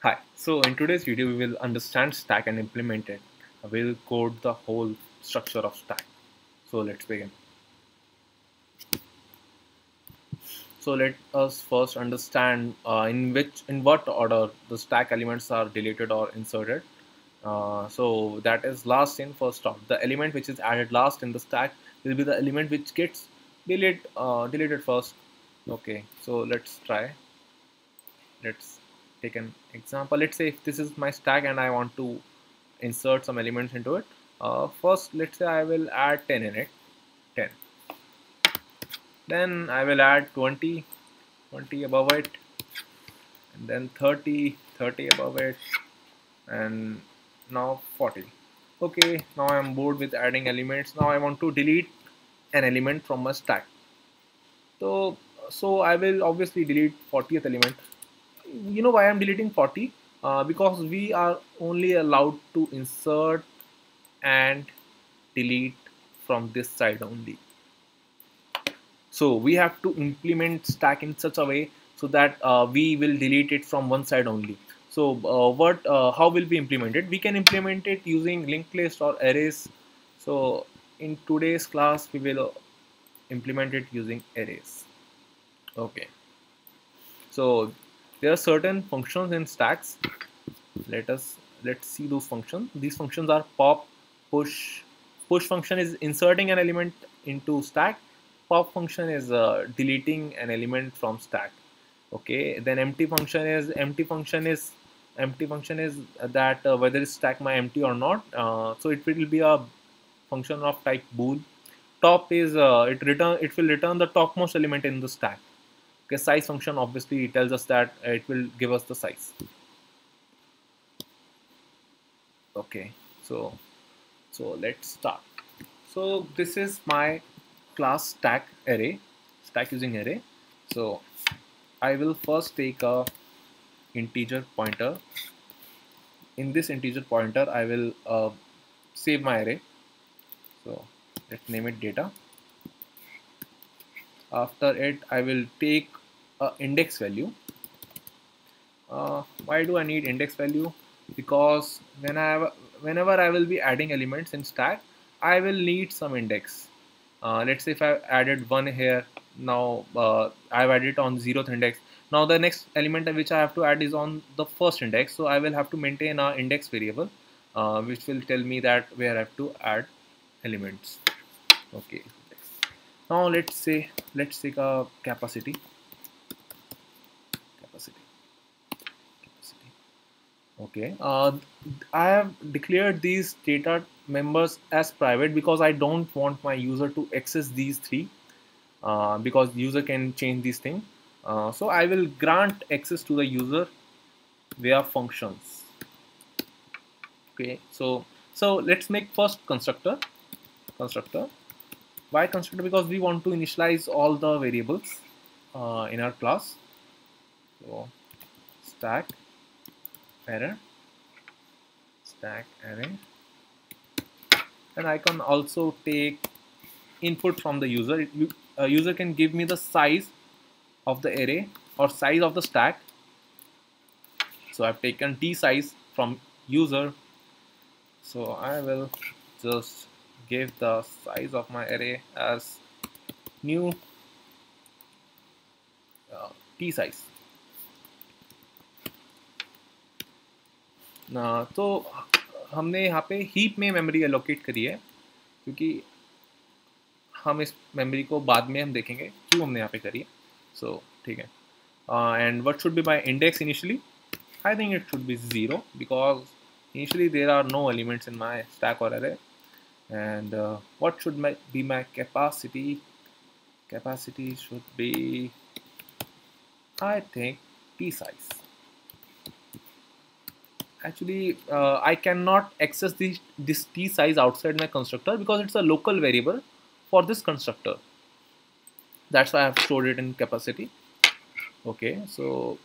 Hi, so in today's video we will understand stack and implement it. We'll code the whole structure of stack. So let's begin. So let us first understand in what order the stack elements are deleted or inserted. So that is last in first out. The element which is added last in the stack will be the element which gets deleted first. Okay, so let's try. Let's take an example. Let's say if this is my stack and I want to insert some elements into it. First, let's say I will add 10 in it. 10. Then I will add 20, 20 above it, and then 30, 30 above it, and now 40. Okay, now I'm bored with adding elements. Now I want to delete an element from my stack. So, so I will obviously delete 40th element. You know why I'm deleting 40? Because we are only allowed to insert and delete from this side only. So we have to implement stack in such a way so that we will delete it from one side only. So how will we implement it? We can implement it using linked list or arrays. So in today's class we will implement it using arrays. Okay, so there are certain functions in stacks. Let's see those functions. These functions are pop, push. Push function is inserting an element into stack. Pop function is deleting an element from stack. Okay, then empty function is that whether it's stack my empty or not. So it will be a function of type bool. Top is it will return the topmost element in the stack. Okay, size function obviously tells us that it will give us the size. Okay, so let's start. So this is my class stack using array. So I will first take a integer pointer. In this integer pointer I will save my array. So let's name it data. After it I will take a index value. Why do I need index value? Because whenever I will be adding elements in stack, I will need some index. Let's say if I added 1 here, now I've added on 0th index. Now the next element which I have to add is on the first index, so I will have to maintain an index variable, which will tell me that where I have to add elements. Okay. Now let's take a capacity. Capacity. Okay, I have declared these data members as private because I don't want my user to access these three, because user can change these things. So I will grant access to the user via functions. Okay, so let's make first constructor. Why constructor? Because we want to initialize all the variables in our class. So stack array, stack array, and I can also take input from the user. User can give me the size of the array or size of the stack. So I've taken t size from user. So I will just give the size of my array as new t size. तो हमने यहाँ पे heap में memory allocate करी है क्योंकि हम इस मेमोरी को बाद में हम देखेंगे क्यों हमने यहाँ पे करी है. सो ठीक है. And what should be my index initially? I think it should be 0 because initially there are no elements in my stack or array. And what should be my capacity? Capacity should be, I think, t size. Actually, I cannot access this t size outside my constructor because it's a local variable for this constructor. That's why I have stored it in capacity. Okay, so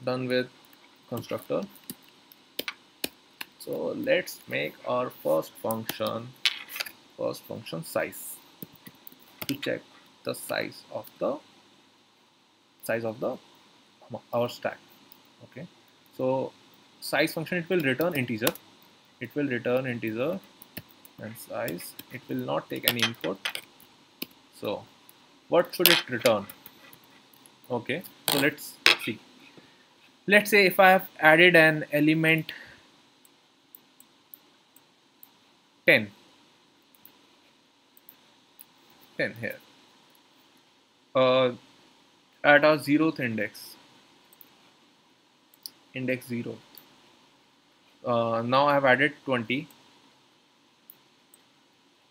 done with constructor. So let's make our first function size to check the size of our stack. Okay, so size function, it will return integer. It will return integer and size. It will not take any input. So what should it return? Okay, so let's see. Let's say if I have added an element 10 here at our 0th index 0. Now I have added 20.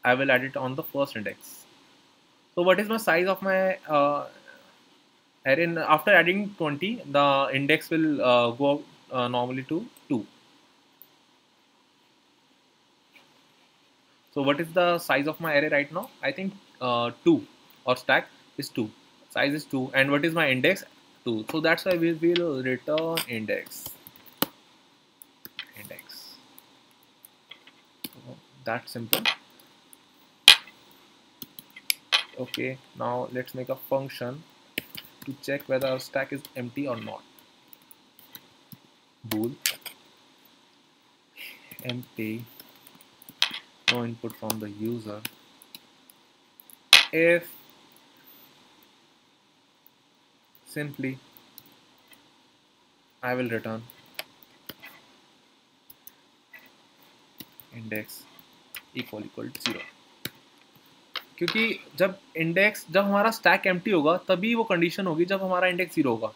I will add it on the first index. So what is my size of my array? After adding 20, the index will go normally to 2. So what is the size of my array right now? I think 2, or stack is 2. Size is 2. And what is my index? 2. So that's why we will return index. So that's simple. Okay, now let's make a function to check whether our stack is empty or not. Bool empty, no input from the user. If simply I will return index equal 0, क्योंकि जब हमारा stack empty होगा तभी वो condition होगी जब हमारा index 0 होगा.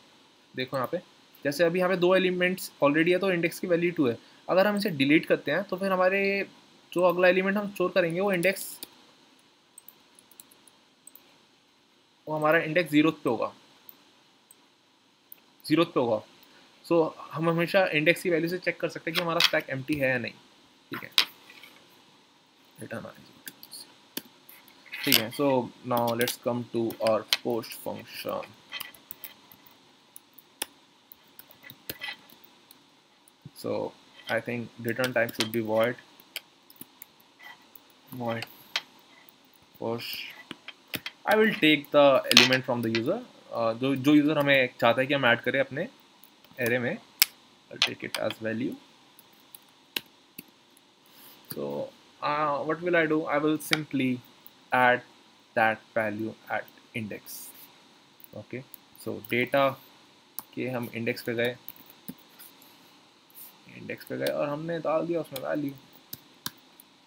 देखो यहाँ पे, जैसे अभी यहाँ पे 2 एलिमेंट्स ऑलरेडी है तो इंडेक्स की वैल्यू 2 है. अगर हम इसे डिलीट करते हैं तो फिर हमारे जो अगला एलिमेंट हम स्टोर करेंगे वो हमारा इंडेक्स 0 पे होगा. सो हम हमेशा इंडेक्स की वैल्यू से चेक कर सकते हैं कि हमारा स्टैक एम्प्टी है या नहीं. ठीक है, रिटर्न. ठीक है, so now let's come to our post function. So I think return type should be void push. I will take the element from the user. जो यूज़र हमें चाहता है कि हम ऐड करें अपने एरे में. I'll take it as value. So what will I do? I will simply add that value at index. Okay, so data के हम index पे गए और हमने डाल दिया उसमें वैल्यू.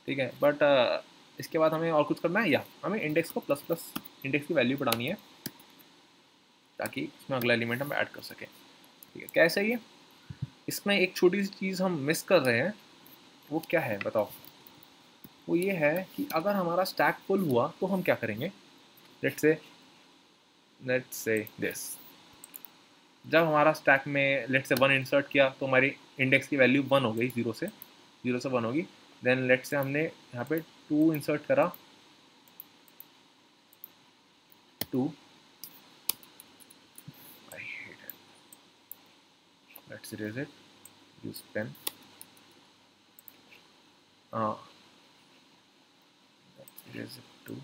ठीक है, बट इसके बाद हमें और कुछ करना है, या हमें इंडेक्स को प्लस इंडेक्स की वैल्यू बढ़ानी है ताकि उसमें अगला एलिमेंट हम ऐड कर सकें. ठीक है, कैसे ये? इसमें एक छोटी सी चीज़ हम मिस कर रहे हैं. वो क्या है बताओ? वो ये है कि अगर हमारा स्टैक फुल हुआ तो हम क्या करेंगे. लेट्स से दिस, जब हमारा स्टैक में लेट्स से 1 इंसर्ट किया तो हमारी इंडेक्स की वैल्यू 1 हो गई, 0 से 1 होगी. देन लेट्स से हमने यहाँ पे 2 इंसर्ट करा, 2. I hate it. Let's erase it. Use pen. Let's erase it too.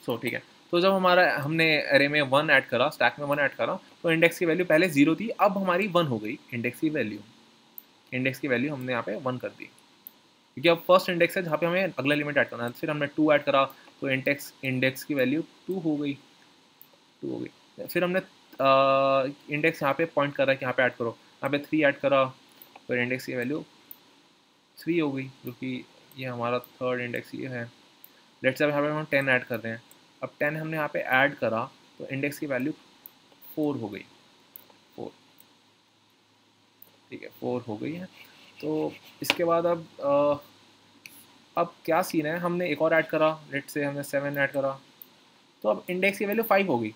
So ठीक है, तो जब हमने एरे में 1 ऐड करा, स्टैक में 1 ऐड करा, तो इंडेक्स की वैल्यू पहले 0 थी, अब हमारी 1 हो गई. इंडेक्स की वैल्यू हमने यहाँ पे 1 कर दी, क्योंकि अब फर्स्ट इंडेक्स है जहाँ पे हमें अगला एलिमेंट ऐड करना है. फिर हमने 2 ऐड करा तो इंडेक्स की वैल्यू 2 हो गई. फिर हमने इंडेक्स यहाँ पे पॉइंट कर रहा है कि यहाँ पे ऐड करो, यहाँ पे 3 ऐड करा, फिर इंडेक्स की वैल्यू 3 हो गई, क्योंकि ये हमारा थर्ड इंडेक्स ये है. लेट्स से यहाँ पे हम 10 ऐड कर रहे हैं. अब 10 हमने यहाँ पे ऐड करा तो इंडेक्स की वैल्यू 4 हो गई. 4, ठीक है, 4 हो गई है. तो इसके बाद अब क्या सीन है, हमने एक और ऐड करा, लेट्स से हमने 7 ऐड करा, तो अब इंडेक्स की वैल्यू 5 हो गई.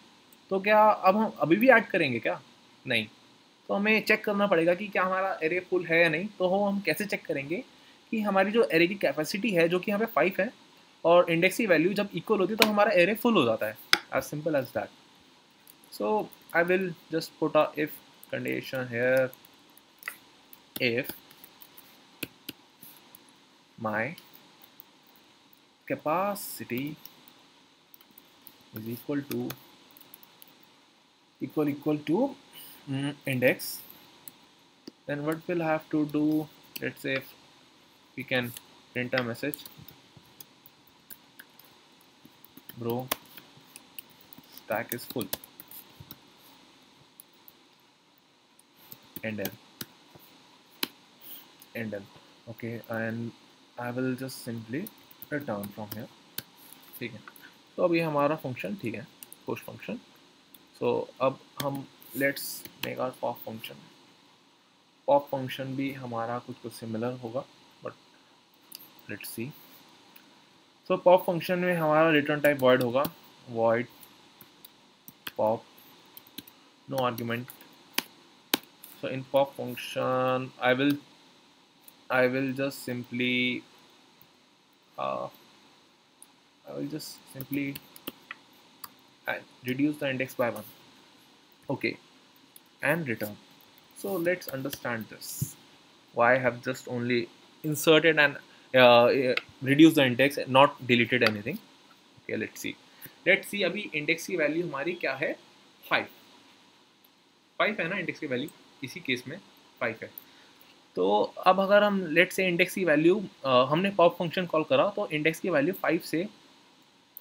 तो क्या अब हम अभी भी ऐड करेंगे क्या? नहीं. तो हमें चेक करना पड़ेगा कि क्या हमारा एरे फुल है या नहीं. तो हम कैसे चेक करेंगे कि हमारी जो एरे की कैपेसिटी है, जो कि यहाँ पे 5 है, और इंडेक्स की वैल्यू जब इक्वल होती है तो हमारा एरे फुल हो जाता है. As simple as that. So I will just put a if condition here. If my capacity is equal to index then what we'll have to do, let's say if we can print a message, bro, stack is full, and then okay, and I will just simply return from here, ठीक है. तो अभी हमारा function ठीक है, push function. So अब हम let's make our pop function. Pop function भी हमारा कुछ सिमिलर होगा, but let's see. So pop function में हमारा रिटर्न टाइप वॉइड होगा, void pop, no argument. So in pop function I will just simply uh, reduce the index by 1, okay, and return. So let's understand this, why I have just only inserted and reduced the index, not deleted anything. Okay, let's see अभी index की value हमारी क्या है, 5 है ना index की value, इसी case में 5 है. तो अब अगर हम लेट से इंडेक्स की वैल्यू हमने पॉप फंक्शन कॉल करा तो इंडेक्स की वैल्यू 5 से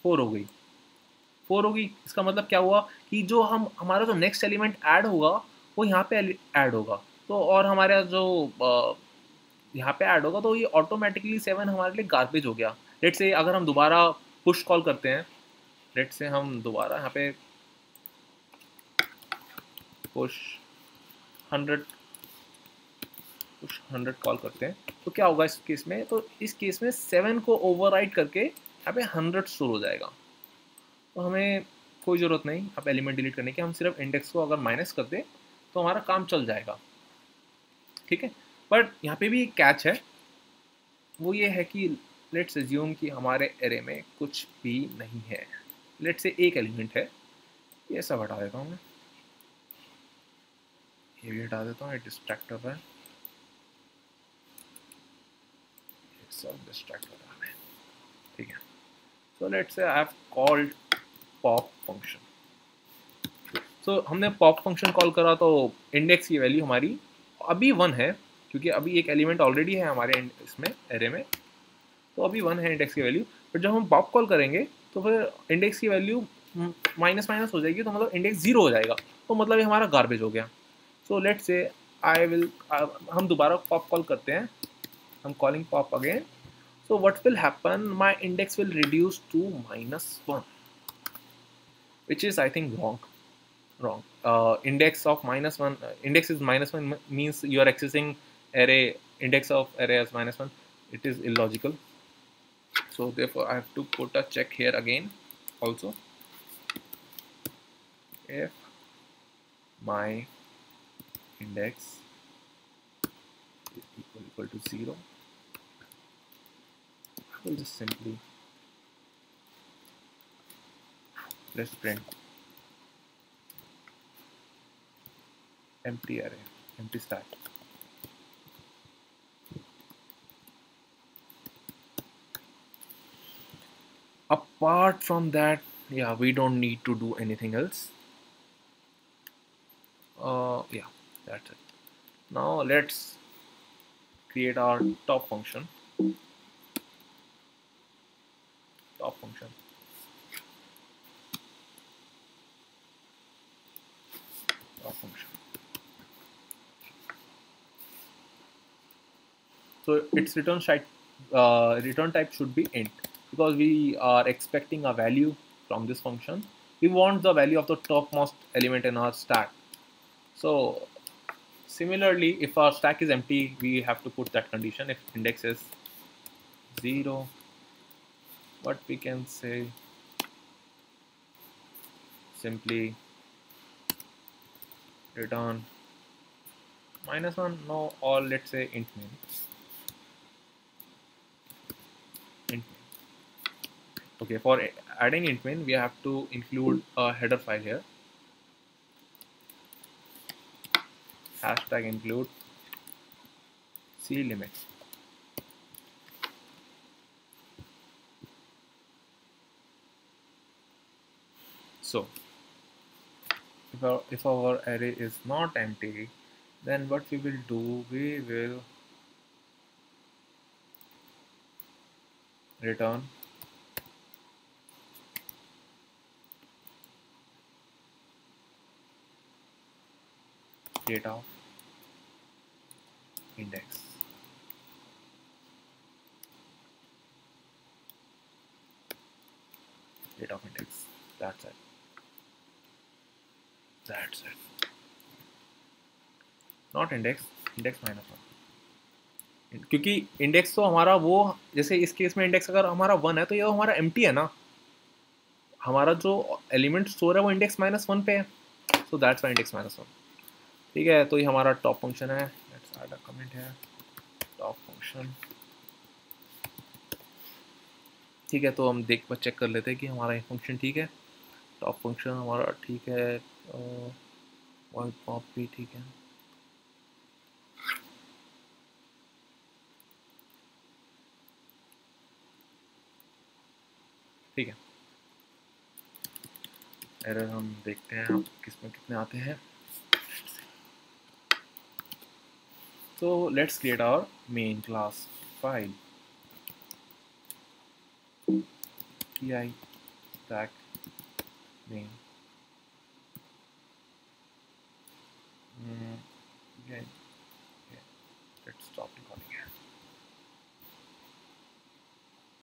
4 हो गई, इसका मतलब क्या हुआ कि जो हमारा जो नेक्स्ट एलिमेंट ऐड होगा वो यहाँ पे ऐड होगा, तो और हमारा जो यहाँ पे ऐड होगा तो ये ऑटोमेटिकली 7 हमारे लिए गार्बेज हो गया. लेट से अगर हम दोबारा पुश कॉल करते हैं, लेट से हम दोबारा यहाँ पे पुश 100 कॉल करते हैं तो क्या होगा इस केस में, तो इस केस में 7 को ओवरराइड करके यहाँ पे 100 स्टोर हो जाएगा. तो हमें कोई ज़रूरत नहीं अब एलिमेंट डिलीट करने की, हम सिर्फ इंडेक्स को अगर माइनस कर दें तो हमारा काम चल जाएगा, ठीक है. बट यहाँ पे भी एक कैच है, वो ये है कि लेट्स अज्यूम कि हमारे एरे में कुछ भी नहीं है. लेट्स से एक एलिमेंट है, ये सब हटा देता हूँ मैं, ये भी हटा देता हूँ, ये डिस्ट्रैक्ट कर रहा है, सब डिस्ट्रैक्ट कर रहा है, ठीक है. So let's say I have called pop function. So हमने पॉप फंक्शन कॉल करा तो इंडेक्स की वैल्यू हमारी अभी 1 है, क्योंकि अभी एक एलिमेंट ऑलरेडी है हमारे इसमें एरे में, तो अभी 1 है इंडेक्स की वैल्यू. बट जब हम पॉप कॉल करेंगे तो फिर इंडेक्स की वैल्यू माइनस माइनस हो जाएगी, तो मतलब इंडेक्स 0 हो जाएगा, तो मतलब ये हमारा गार्बेज हो गया. सो लेट्स से हम दोबारा पॉप कॉल करते हैं, हम calling pop again. So what will happen, my index will reduce to -1, which is I think wrong. Index of -1, index is -1 means you are accessing array, index of array as -1, it is illogical. So therefore I have to put a check here again also, if my index is equal to 0, we'll just simply let's print empty array, empty stack. Apart from that, yeah, we don't need to do anything else. Yeah, that's it. Now let's create our top function. Top function. So its return type should be int, because we are expecting a value from this function. We want the value of the topmost element in our stack. So similarly, if our stack is empty, we have to put that condition. If index is 0, what we can say, simply return -1, no, or let's say int main. Okay, for adding int main, we have to include a header file here. Hashtag include c limits. So if our array is not empty, then what we will do, we will return data of index. Data of index. That's it. That's it. Not index. Index minus one. क्योंकि index तो हमारा वो, जैसे इस case में index अगर हमारा one है तो ये हमारा एम्प्टी है ना, हमारा जो एलिमेंट स्टोर है वो इंडेक्स माइनस वन पे है. So that's why index minus one. ठीक है, तो ये हमारा टॉप फंक्शन है. लेट्स ऐड अ कमेंट है टॉप फंक्शन. ठीक है, तो हम चेक कर लेते हैं कि हमारा ये फंक्शन ठीक है. टॉप फंक्शन हमारा ठीक है, वन पॉप भी ठीक है. ठीक है, एरर हम देखते हैं अब किसमें कितने आते हैं. So let's create our main class file. pi stack main.